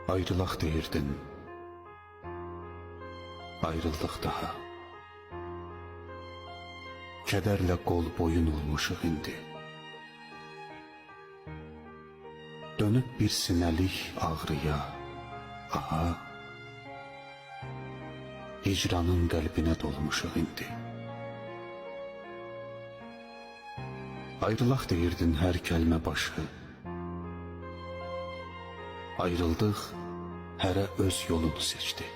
Ayrılaq deyirdin, ayrıldıq daha. Kədərlə qol boyun olmuşuq indi. Dönüb bir sinəlik ağrıya, aha, hicranın qəlbinə dolmuşuq indi. Ayrılaq deyirdin hər kəlmə başı. Ayrıldıq, hərə öz yolunu seçdi.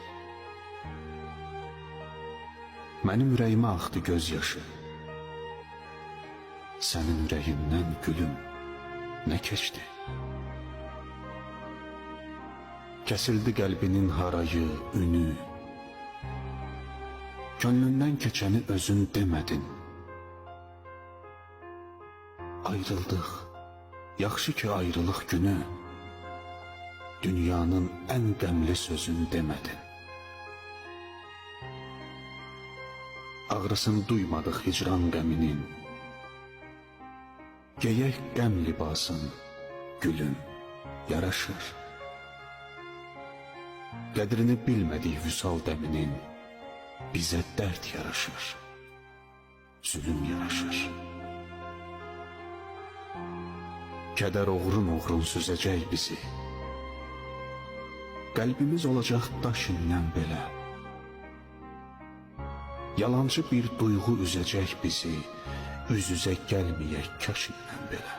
Mənim ürəyimə axdı göz yaşı. Sənin ürəyindən gülüm nə keçdi? Kəsildi qəlbinin harayı, ünü. Könlündən keçəni özün demədin. Ayrıldıq, yaxşı ki ayrılıq günü. Dünyanın ən qəmli sözünü demədin. Ağrısını duymadıq hicran qəminin. Geyək qəm libasın, gülüm, yaraşır. Qədrini bilmədik vüsal dəminin. Bizə dərd yaraşır, zülüm yaraşır. Kədər oğrun-oğrun süzəcək bizi. Qəlbimiz olacaq daş indən belə. Yalancı bir duyğu üzəcək bizi. Üz-üzə gəlməyək kaş indən belə.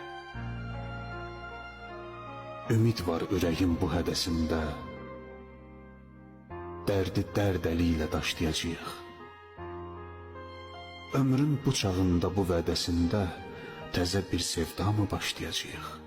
Ümid var ürəyin bu hədəsində. Dərdi dərd əli ilə daşlayacağıq. Ömrün bu çağında bu vədəsində təzə bir sevda mı başlayacağıq?